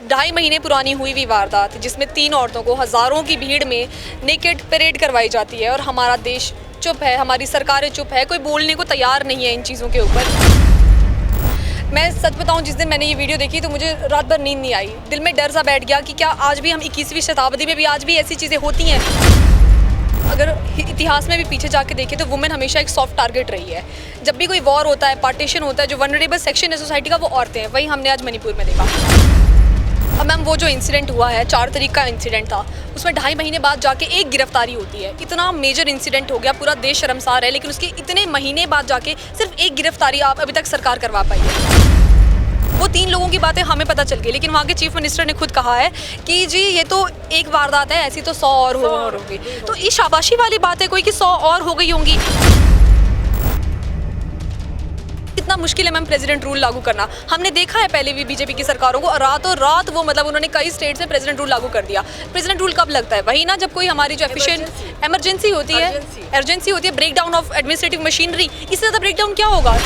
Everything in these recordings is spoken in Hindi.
ढाई महीने पुरानी हुई हुई वारदात जिसमें 3 औरतों को हज़ारों की भीड़ में नेकेड परेड करवाई जाती है और हमारा देश चुप है, हमारी सरकारें चुप है, कोई बोलने को तैयार नहीं है इन चीज़ों के ऊपर। मैं सच बताऊं, जिस दिन मैंने ये वीडियो देखी तो मुझे रात भर नींद नहीं आई। दिल में डर सा बैठ गया कि क्या आज भी हम 21वीं शताब्दी में भी आज भी ऐसी चीज़ें होती हैं। अगर इतिहास में भी पीछे जाके देखें तो वुमेन हमेशा एक सॉफ्ट टारगेट रही है। जब भी कोई वॉर होता है, पार्टीशन होता है, जो वनरेबल सेक्शन है सोसाइटी का वो औरतें हैं। वही हमने आज मणिपुर में देखा। अब मैम वो जो इंसिडेंट हुआ है 4 तारीख का इंसिडेंट था, उसमें ढाई महीने बाद जाके एक गिरफ्तारी होती है। इतना मेजर इंसिडेंट हो गया, पूरा देश शर्मसार है, लेकिन उसके इतने महीने बाद जाके सिर्फ एक गिरफ्तारी आप अभी तक सरकार करवा पाई है। वो 3 लोगों की बातें हमें पता चल गई, लेकिन वहाँ के चीफ मिनिस्टर ने खुद कहा है कि जी ये तो एक वारदात है, ऐसी तो 100 और होगी। तो ये शाबाशी वाली बात है कोई कि 100 और हो गई होंगी। कितना मुश्किल है मैम प्रेसिडेंट रूल लागू करना। हमने देखा है पहले भी बीजेपी की सरकारों को, रातों रात वो मतलब उन्होंने कई स्टेट्स में प्रेसिडेंट रूल लागू कर दिया। प्रेसिडेंट रूल कब लगता है? वही ना जब कोई हमारी जो एफिशिएंट इमरजेंसी होती है, ब्रेकडाउन ऑफ एडमिनिस्ट्रेटिव मशीनरी। इससे ज़्यादा ब्रेकडाउन क्या होगा?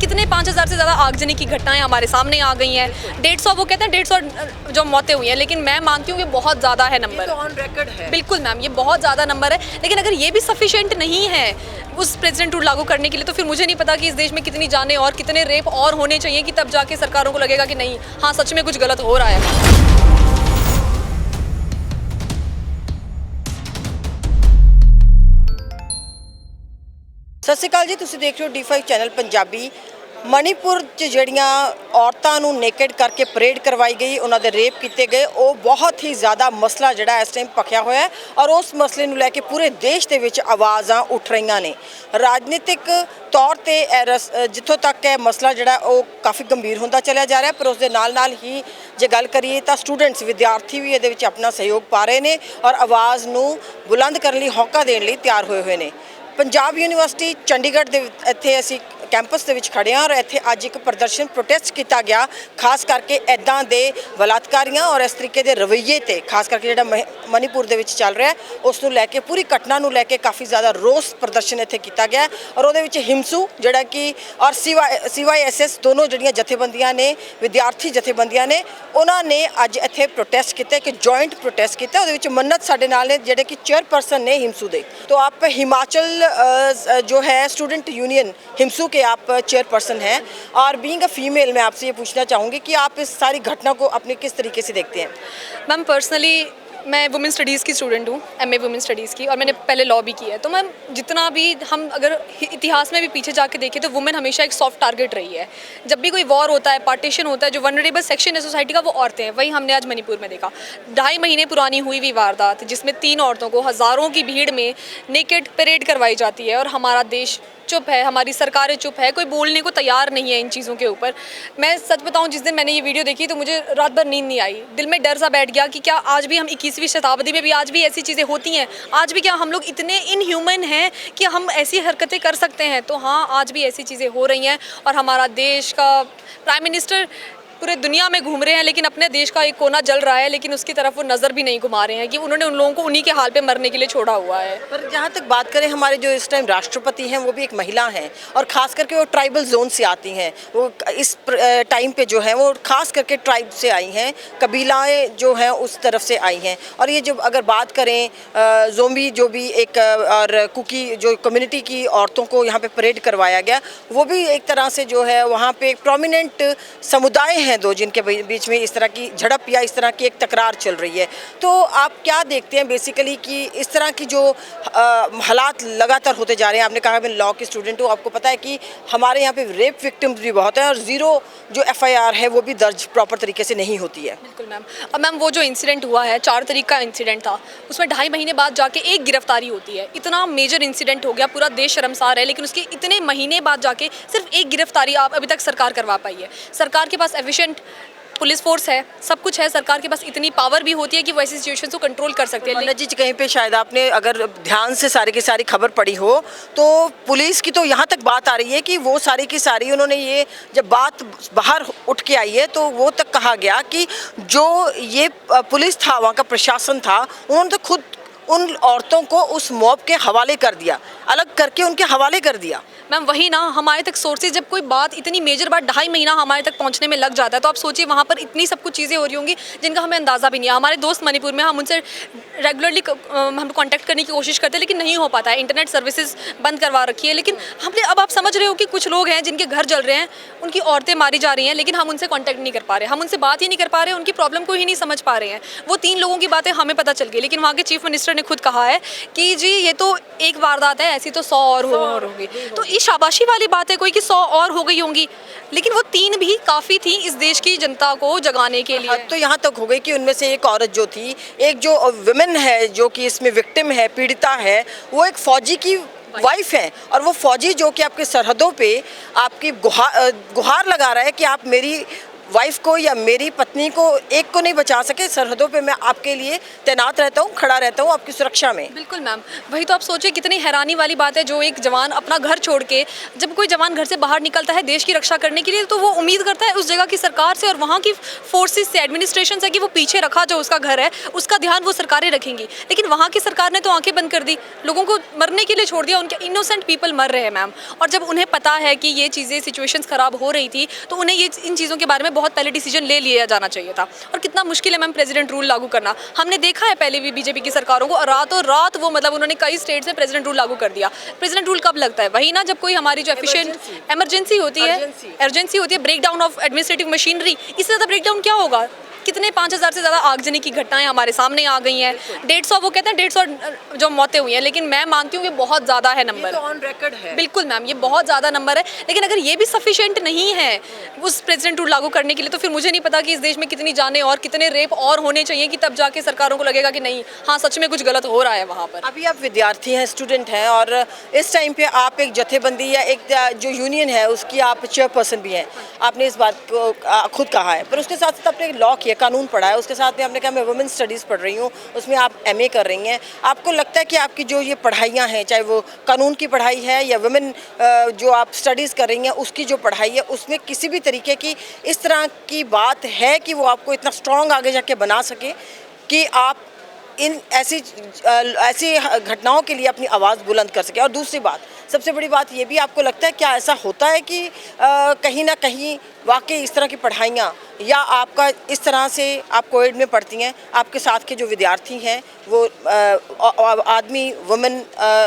कितने 5000 से ज़्यादा आगजनी की घटनाएं हमारे सामने आ गई हैं। 150 वो कहते हैं 150 जो मौतें हुई हैं, लेकिन मैं मानती हूँ कि बहुत ज़्यादा है नंबर। तो ऑन रिकॉर्ड है। बिल्कुल मैम, ये बहुत ज़्यादा नंबर है, लेकिन अगर ये भी सफिशिएंट नहीं है उस प्रेसिडेंट रूल लागू करने के लिए, तो फिर मुझे नहीं पता कि इस देश में कितनी जानें और कितने रेप और होने चाहिए कि तब जाके सरकारों को लगेगा कि नहीं, हाँ सच में कुछ गलत हो रहा है। ਸਤਿ ਸ਼੍ਰੀ ਅਕਾਲ ਜੀ, ਤੁਸੀਂ ਦੇਖ ਰਹੇ ਹੋ D5 ਚੈਨਲ ਪੰਜਾਬੀ। ਮਣੀਪੁਰ 'ਚ ਜਿਹੜੀਆਂ ਔਰਤਾਂ ਨੂੰ ਨੇਕਡ ਕਰਕੇ ਪਰੇਡ ਕਰਵਾਈ ਗਈ, ਉਹਨਾਂ ਦੇ ਰੇਪ ਕੀਤੇ ਗਏ, ਉਹ ਬਹੁਤ ਹੀ ਜ਼ਿਆਦਾ ਮਸਲਾ ਜਿਹੜਾ ਇਸ ਟਾਈਮ ਭਖਿਆ ਹੋਇਆ ਹੈ ਔਰ ਉਸ ਮਸਲੇ ਨੂੰ ਲੈ ਕੇ ਪੂਰੇ ਦੇਸ਼ ਦੇ ਵਿੱਚ ਆਵਾਜ਼ਾਂ ਉੱਠ ਰਹੀਆਂ ਨੇ। ਰਾਜਨੀਤਿਕ ਤੌਰ ਤੇ ਜਿੱਥੋਂ ਤੱਕ ਇਹ ਮਸਲਾ ਜਿਹੜਾ ਉਹ ਕਾਫੀ ਗੰਭੀਰ ਹੁੰਦਾ ਚੱਲਿਆ ਜਾ ਰਿਹਾ, ਪਰ ਉਸ ਦੇ ਨਾਲ ਹੀ ਜੇ ਗੱਲ ਕਰੀਏ ਤਾਂ ਸਟੂਡੈਂਟਸ ਵਿਦਿਆਰਥੀ ਵੀ ਇਹਦੇ ਵਿੱਚ ਆਪਣਾ ਸਹਿਯੋਗ ਪਾ ਰਹੇ ਨੇ ਔਰ ਆਵਾਜ਼ ਨੂੰ ਬੁਲੰਦ ਕਰਨ ਲਈ, ਹੌਕਾ ਦੇਣ ਲਈ ਤਿਆਰ ਹੋਏ ਨੇ। पंजाब यूनिवर्सिटी चंडीगढ़ ਦੇ ਇੱਥੇ ਅਸੀਂ ਕੈਂਪਸ ਦੇ ਵਿੱਚ ਖੜੇ ਹਾਂ ਔਰ ਇੱਥੇ ਅੱਜ ਇੱਕ ਪ੍ਰਦਰਸ਼ਨ ਪ੍ਰੋਟੈਸਟ ਕੀਤਾ ਗਿਆ, ਖਾਸ ਕਰਕੇ ਇੱਦਾਂ ਦੇ ਬਲਾਤਕਾਰੀਆਂ ਔਰ ਇਸ ਤਰੀਕੇ ਦੇ ਰਵੱਈਏ ਤੇ, ਖਾਸ ਕਰਕੇ ਜਿਹੜਾ ਮਣੀਪੁਰ ਦੇ ਵਿੱਚ ਚੱਲ ਰਿਹਾ ਉਸ ਨੂੰ ਲੈ ਕੇ, ਪੂਰੀ ਘਟਨਾ ਨੂੰ ਲੈ ਕੇ ਕਾਫੀ ਜ਼ਿਆਦਾ ਰੋਸ ਪ੍ਰਦਰਸ਼ਨ ਇੱਥੇ ਕੀਤਾ ਗਿਆ ਔਰ ਉਹਦੇ ਵਿੱਚ ਹਿੰਸੂ ਜਿਹੜਾ ਕਿ ਔਰ CYSS ਦੋਨੋਂ ਜਿਹੜੀਆਂ ਜਥੇਬੰਦੀਆਂ ਨੇ, ਵਿਦਿਆਰਥੀ ਜਥੇਬੰਦੀਆਂ ਨੇ, ਉਹਨਾਂ ਨੇ ਅੱਜ ਇੱਥੇ ਪ੍ਰੋਟੈਸਟ ਕੀਤਾ, ਇੱਕ ਜੁਆਇੰਟ ਪ੍ਰੋਟੈਸਟ ਕੀਤਾ। ਉਹਦੇ ਵਿੱਚ ਮੰਨਤ ਸਾਡੇ ਨਾਲ ਨੇ ਜਿਹੜੇ ਕਿ ਚੇਅਰਪਰसन ਨੇ ਹਿੰਸੂ ਦੇ। तो आप हिमाचल जो है स्टूडेंट यूनियन हिमसू के आप चेयरपर्सन हैं और बीइंग अ फीमेल मैं आपसे ये पूछना चाहूँगी कि आप इस सारी घटना को अपने किस तरीके से देखते हैं? मैम पर्सनली मैं वुमेन स्टडीज़ की स्टूडेंट हूँ, MA वुमेन स्टडीज़ की, और मैंने पहले लॉ भी की है। तो मैम जितना भी हम अगर इतिहास में भी पीछे जाके देखें तो वुमेन हमेशा एक सॉफ्ट टारगेट रही है। जब भी कोई वॉर होता है, पार्टीशन होता है, जो वनरेबल सेक्शन है सोसाइटी का वो औरतें हैं। वही हमने आज मणिपुर में देखा। ढाई महीने पुरानी हुई हुई वारदात जिसमें 3 औरतों को हज़ारों की भीड़ में नेकेड परेड करवाई जाती है और हमारा देश चुप है, हमारी सरकारें चुप है, कोई बोलने को तैयार नहीं है इन चीज़ों के ऊपर। मैं सच बताऊं, जिस दिन मैंने ये वीडियो देखी तो मुझे रात भर नींद नहीं आई। दिल में डर सा बैठ गया कि क्या आज भी हम 21वीं शताब्दी में भी आज भी ऐसी चीज़ें होती हैं। आज भी क्या हम लोग इतने इनह्यूमन हैं कि हम ऐसी हरकतें कर सकते हैं? तो हाँ, आज भी ऐसी चीज़ें हो रही हैं और हमारा देश का प्राइम मिनिस्टर पूरे दुनिया में घूम रहे हैं, लेकिन अपने देश का एक कोना जल रहा है, लेकिन उसकी तरफ वो नज़र भी नहीं घुमा रहे हैं कि उन्होंने उन लोगों को उन्हीं के हाल पे मरने के लिए छोड़ा हुआ है। पर जहाँ तक बात करें, हमारे जो इस टाइम राष्ट्रपति हैं वो भी एक महिला हैं और ख़ास करके वो ट्राइबल जोन से आती हैं। वो इस टाइम पे जो है वो ख़ास करके ट्राइब से आई हैं, कबीलाएँ जो हैं उस तरफ से आई हैं। और ये जब अगर बात करें जोम्बी जो भी एक और कुकी जो कम्युनिटी की औरतों को यहाँ पे परेड करवाया गया, वो भी एक तरह से जो है वहाँ पे एक प्रोमिनेंट समुदाय हैं दो जिनके बीच में इस तरह की झड़प या इस तरह की एक तकरार चल रही है। तो आप क्या देखते हैं बेसिकली कि इस तरह की जो हालात लगातार होते जा रहे हैं? आपने कहा मैं लॉ की स्टूडेंट हूँ, आपको पता है कि हमारे यहाँ पे रेप विक्टिम्स भी बहुत हैं और ज़ीरो जो FIR है वो भी दर्ज प्रॉपर तरीके से नहीं होती है। बिल्कुल मैम। अब मैम वो जो इंसिडेंट हुआ है 4 तारीख का इंसिडेंट था, उसमें ढाई महीने बाद जाके एक गिरफ्तारी होती है। इतना मेजर इंसिडेंट हो गया, पूरा देश शर्मसार है, लेकिन उसके इतने महीने बाद जाके सिर्फ एक गिरफ्तारी आप अभी तक सरकार करवा पाई है। सरकार के पास एफिशिएंट पुलिस फोर्स है, सब कुछ है, सरकार के पास इतनी पावर भी होती है कि वो ऐसी सिचुएशन को कंट्रोल कर सकते हैं। मन्नत जी, कहीं पे शायद आपने अगर ध्यान से सारी की सारी खबर पढ़ी हो तो पुलिस की तो यहाँ तक बात आ रही है कि वो सारी की सारी उन्होंने ये जब बात बाहर उठ के आई है तो वो तक कहा गया कि जो ये पुलिस था, वहाँ का प्रशासन था, उन्होंने तो खुद उन औरतों को उस मॉब के हवाले कर दिया, अलग करके उनके हवाले कर दिया। मैम वही ना, हमारे तक सोर्सेज जब कोई बात इतनी मेजर बात 2.5 महीना हमारे तक पहुंचने में लग जाता है, तो आप सोचिए वहाँ पर इतनी सब कुछ चीज़ें हो रही होंगी जिनका हमें अंदाज़ा भी नहीं है। हमारे दोस्त मणिपुर में, हम उनसे रेगुलरली हम कांटेक्ट करने की कोशिश करते हैं, लेकिन नहीं हो पाता है। इंटरनेट सर्विसेज बंद करवा रखी है, लेकिन हमने, अब आप समझ रहे हो कि कुछ लोग हैं जिनके घर जल रहे हैं, उनकी औरतें मारी जा रही हैं, लेकिन हम उनसे कॉन्टैक्ट नहीं कर पा रहे, हम उनसे बात ही नहीं कर पा रहे, उनकी प्रॉब्लम को ही नहीं समझ पा रहे हैं। वो 3 लोगों की बातें हमें पता चल गई, लेकिन वहाँ के चीफ मिनिस्टर ने खुद कहा है कि जी ये तो एक वारदात है, ऐसी तो 100 और होगी। तो ये शाबाशी वाली बात है कोई कि 100 और हो गई होंगी, लेकिन वो 3 भी काफ़ी थी इस देश की जनता को जगाने के लिए। तो यहाँ तक हो गई कि उनमें से एक औरत जो थी, एक जो वुमेन है जो कि इसमें विक्टिम है, पीड़िता है, वो एक फौजी की वाइफ है, और वो फौजी जो कि आपके सरहदों पे आपकी गुहार लगा रहा है कि आप मेरी वाइफ को या मेरी पत्नी को, एक को नहीं बचा सके, सरहदों पे मैं आपके लिए तैनात रहता हूँ, खड़ा रहता हूँ आपकी सुरक्षा में। बिल्कुल मैम, वही तो आप सोचिए कितनी हैरानी वाली बात है। जो एक जवान अपना घर छोड़ के, जब कोई जवान घर से बाहर निकलता है देश की रक्षा करने के लिए, तो वो उम्मीद करता है उस जगह की सरकार से और वहाँ की फोर्सेस से, एडमिनिस्ट्रेशन से, कि वो पीछे रखा जो उसका घर है उसका ध्यान वो सरकारें रखेंगी। लेकिन वहाँ की सरकार ने तो आंखें बंद कर दी, लोगों को मरने के लिए छोड़ दिया, उनके इनोसेंट पीपल मर रहे हैं मैम। और जब उन्हें पता है कि ये चीज़ें, सिचुएशंस खराब हो रही थी, तो उन्हें ये इन चीज़ों के बारे में बहुत पहले डिसीजन ले लिया जाना चाहिए था। और कितना मुश्किल है मैम प्रेसिडेंट रूल लागू करना। हमने देखा है पहले भी बीजेपी की सरकारों को, रातों रात वो, मतलब उन्होंने कई स्टेट्स में प्रेसिडेंट रूल लागू कर दिया। प्रेसिडेंट रूल कब लगता है? वही ना, जब कोई हमारी जो एफिशिएंट इमरजेंसी होती है, ब्रेकडाउन ऑफ एडमिनिस्ट्रेटिव मशीनरी। इससे ज़्यादा ब्रेकडाउन क्या होगा? कितने 5000 से ज़्यादा आगजनी की घटनाएं हमारे सामने आ गई हैं। 150, वो कहते हैं 150 जो मौतें हुई हैं, लेकिन मैं मानती हूँ कि बहुत ज़्यादा है नंबर। ये तो ऑन रिकॉर्ड है। बिल्कुल मैम, ये बहुत ज़्यादा नंबर है, लेकिन अगर ये भी सफिशिएंट नहीं है उस प्रेसिडेंट रूल लागू करने के लिए, तो फिर मुझे नहीं पता कि इस देश में कितनी जानें और कितने रेप और होने चाहिए कि तब जाके सरकारों को लगेगा कि नहीं, हाँ सच में कुछ गलत हो रहा है वहाँ पर। अभी आप विद्यार्थी हैं, स्टूडेंट हैं, और इस टाइम पे आप एक जथेबंदी या एक जो यूनियन है उसकी आप चेयरपर्सन भी हैं। आपने इस बात को खुद कहा है, पर उसके साथ साथ आपने लॉ किया, कानून पढ़ा है, उसके साथ में आपने कहा मैं वुमेन स्टडीज़ पढ़ रही हूँ, उसमें आप MA कर रही हैं। आपको लगता है कि आपकी जो ये पढ़ाइयाँ हैं, चाहे वो कानून की पढ़ाई है या वुमेन जो आप स्टडीज़ कर रही हैं उसकी जो पढ़ाई है, उसमें किसी भी तरीके की इस तरह की बात है कि वो आपको इतना स्ट्रॉन्ग आगे जाके बना सके कि आप इन ऐसी घटनाओं के लिए अपनी आवाज़ बुलंद कर सके? और दूसरी बात, सबसे बड़ी बात ये भी, आपको लगता है क्या ऐसा होता है कि कहीं ना कहीं वाकई इस तरह की पढ़ाइयाँ, या आपका इस तरह से आप कोविड में पढ़ती हैं, आपके साथ के जो विद्यार्थी हैं वो आदमी, वुमेन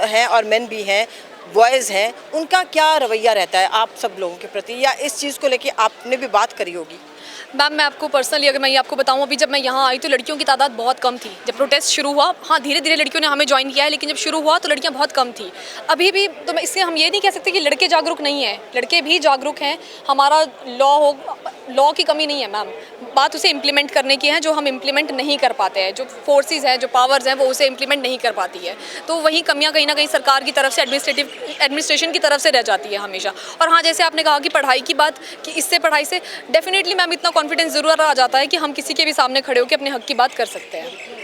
हैं और मेन भी हैं, बॉयज़ हैं, उनका क्या रवैया रहता है आप सब लोगों के प्रति, या इस चीज़ को लेके आपने भी बात करी होगी? मैम मैं आपको पर्सनली अगर मैं ये आपको बताऊं, अभी जब मैं यहाँ आई तो लड़कियों की तादाद बहुत कम थी। जब प्रोटेस्ट शुरू हुआ, हाँ धीरे धीरे लड़कियों ने हमें ज्वाइन किया है, लेकिन जब शुरू हुआ तो लड़कियाँ बहुत कम थी। अभी भी तो मैं इससे हम ये नहीं कह सकते कि लड़के जागरूक नहीं हैं, लड़के भी जागरूक हैं। हमारा लॉ की कमी नहीं है मैम, बात उसे इम्प्लीमेंट करने की है, जो हम इम्प्लीमेंट नहीं कर पाते हैं, जो फोर्सेस हैं, जो पावर्स हैं, वो उसे इम्प्लीमेंट नहीं कर पाती है। तो वही कमियाँ कहीं ना कहीं सरकार की तरफ से, एडमिनिस्ट्रेशन की तरफ से रह जाती है हमेशा। और हाँ, जैसे आपने कहा कि पढ़ाई की बात, कि इससे पढ़ाई से डेफिनेटली मैम इतना कॉन्फिडेंस ज़रूर आ जाता है कि हम किसी के भी सामने खड़े होकर अपने हक की बात कर सकते हैं।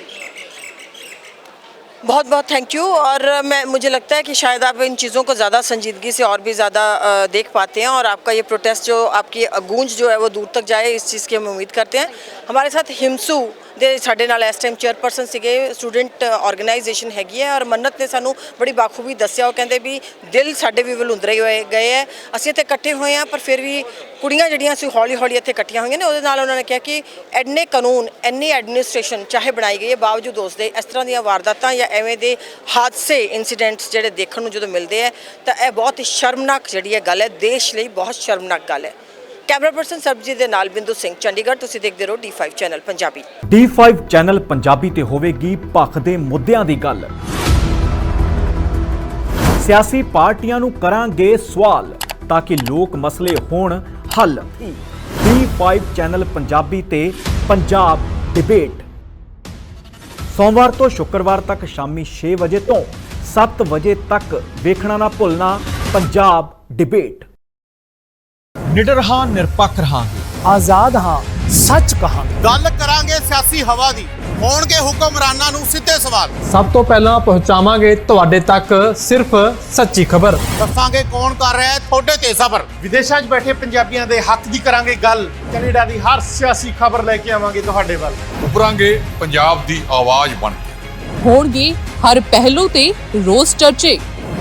बहुत बहुत थैंक यू। और मुझे लगता है कि शायद आप इन चीज़ों को ज़्यादा संजीदगी से और भी ज़्यादा देख पाते हैं, और आपका ये प्रोटेस्ट जो, आपकी गूंज जो है वो दूर तक जाए, इस चीज़ की हम उम्मीद करते हैं। हमारे साथ हिमसू ਦੇ ਸਾਡੇ ਨਾਲ ਇਸ ਟਾਈਮ ਚੇਅਰਪਰਸਨ ਸੀਗੇ, ਸਟੂਡੈਂਟ ਆਰਗੇਨਾਈਜੇਸ਼ਨ ਹੈਗੀ ਹੈ, ਔਰ ਮੰਨਤ ਨੇ ਸਾਨੂੰ ਬੜੀ ਬਾਖੂਬੀ ਦੱਸਿਆ। ਉਹ ਕਹਿੰਦੇ ਵੀ ਦਿਲ ਸਾਡੇ ਵੀ ਵਲੂੰਦਰੇ ਹੋਏ ਗਏ ਹੈ, ਅਸੀਂ ਇੱਥੇ ਇਕੱਠੇ ਹੋਏ ਹਾਂ, ਪਰ ਫਿਰ ਵੀ ਕੁੜੀਆਂ ਜਿਹੜੀਆਂ ਸੀ ਹੌਲੀ ਹੌਲੀ ਇੱਥੇ ਇਕੱਠੀਆਂ ਹੋਈਆਂ ਨੇ। ਉਹਦੇ ਨਾਲ ਉਹਨਾਂ ਨੇ ਕਿਹਾ ਕਿ ਇੰਨੇ ਕਾਨੂੰਨ, ਇੰਨੀ ਐਡਮਿਨਿਸਟ੍ਰੇਸ਼ਨ ਚਾਹੇ ਬਣਾਈ ਗਈ ਹੈ, ਬਾਵਜੂਦ ਉਸ ਦੇ ਇਸ ਤਰ੍ਹਾਂ ਦੀਆਂ ਵਾਰਦਾਤਾਂ ਜਾਂ ਐਵੇਂ ਦੇ ਹਾਦਸੇ, ਇਨਸੀਡੈਂਟਸ ਜਿਹੜੇ ਦੇਖਣ ਨੂੰ ਜਦੋਂ ਮਿਲਦੇ ਹੈ, ਤਾਂ ਇਹ ਬਹੁਤ ਹੀ ਸ਼ਰਮਨਾਕ ਜਿਹੜੀ ਹੈ ਗੱਲ ਹੈ, ਦੇਸ਼ ਲਈ ਬਹੁਤ ਸ਼ਰਮਨਾਕ ਗੱਲ ਹੈ। कैमरा पर्सन सरबजीत ਦੇ ਨਾਲ ਬਿੰਦੂ ਸਿੰਘ, ਚੰਡੀਗੜ੍ਹ। ਤੁਸੀਂ ਦੇਖਦੇ ਰਹੋ D5 channel Punjabi. D5 channel Punjabi ਤੇ ਹੋਵੇਗੀ ਭਖ ਦੇ ਮੁੱਦਿਆਂ ਦੀ ਗੱਲ। ਸਿਆਸੀ ਪਾਰਟੀਆਂ ਨੂੰ ਕਰਾਂਗੇ ਸਵਾਲ ਤਾਂ ਕਿ ਲੋਕ ਮਸਲੇ ਹੋਣ ਹੱਲ। D5 ਚੈਨਲ ਪੰਜਾਬੀ ਤੇ ਪੰਜਾਬ ਡਿਬੇਟ ਸੋਮਵਾਰ ਤੋਂ ਸ਼ੁੱਕਰਵਾਰ ਤੱਕ ਸ਼ਾਮੀ 6 ਵਜੇ ਤੋਂ 7 ਵਜੇ ਤੱਕ ਵੇਖਣਾ ਨਾ ਭੁੱਲਣਾ ਪੰਜਾਬ ਡਿਬੇਟ। निडर हाँ, निरपक्ष रहांगे, आजाद हाँ, सच कहांगे। गल करांगे सियासी हवा दी, होणगे हुक्मरानां नूं सिद्धे सवाल। सब तो पहला पहुंचावांगे तुहाडे तक सिर्फ सच्ची खबर। दसांगे कौन कर रहा है थोड़े ते सफर। विदेशां 'च बैठे पंजाबियां दे हक दी करांगे गल। कनेडा दी हर सियासी खबर लेके आवांगे तुहाडे वल। उभरांगे पंजाब दी आवाज़ बन के। होणगे हर पहलू ते रोज चर्चे।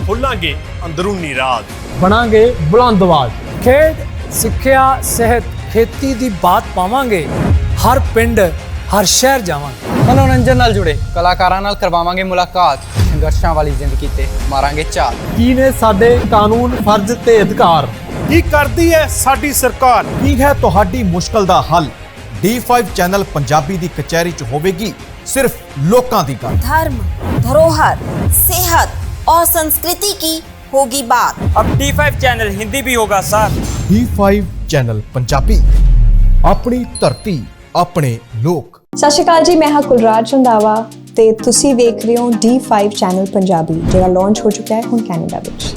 खुलांगे ਅੰਦਰੂਨੀ ਰਾਜ। ਬਣਾਂਗੇ ਬੁਲੰਦ ਆਵਾਜ਼। ਖੇਡ ਸਿੱਖਿਆ ਸਿਹਤ ਖੇਤੀ ਦੀ ਬਾਤ ਪਾਵਾਂਗੇ, ਹਰ ਪਿੰਡ ਹਰ ਸ਼ਹਿਰ ਜਾਵਾਂਗੇ। ਮਨੋਰੰਜਨ ਨਾਲ ਜੁੜੇ ਕਲਾਕਾਰਾਂ ਨਾਲ ਕਰਵਾਵਾਂਗੇ ਮੁਲਾਕਾਤ, ਸੰਘਰਸ਼ਾਂ ਵਾਲੀ ਜ਼ਿੰਦਗੀ ਤੇ ਮਾਰਾਂਗੇ ਝਾਤ। ਕੀ ਨੇ ਸਾਡੇ ਕਾਨੂੰਨ, ਫਰਜ਼ ਤੇ ਅਧਿਕਾਰ? ਕੀ ਕਰਦੀ ਹੈ ਸਾਡੀ ਸਰਕਾਰ? ਕੀ ਹੈ ਤੁਹਾਡੀ ਮੁਸ਼ਕਲ ਦਾ ਹੱਲ? D5 ਚੈਨਲ ਪੰਜਾਬੀ ਦੀ ਕਚਹਿਰੀ 'ਚ ਹੋਵੇਗੀ सिर्फ लोकां दी गल। धर्म, धरोहर, सेहत और संस्कृति की होगी बात। अब D5 चैनल हिंदी भी होगा सर। D5 चैनल पंजाबी, अपनी धरती अपने लोक। सत श्री अकाल जी, मैं हाँ कुलराज रंधावा ते तुसी देख रहे हो D5 चैनल पंजाबी, जिहड़ा लॉन्च हो चुका है हुण कैनेडा विच।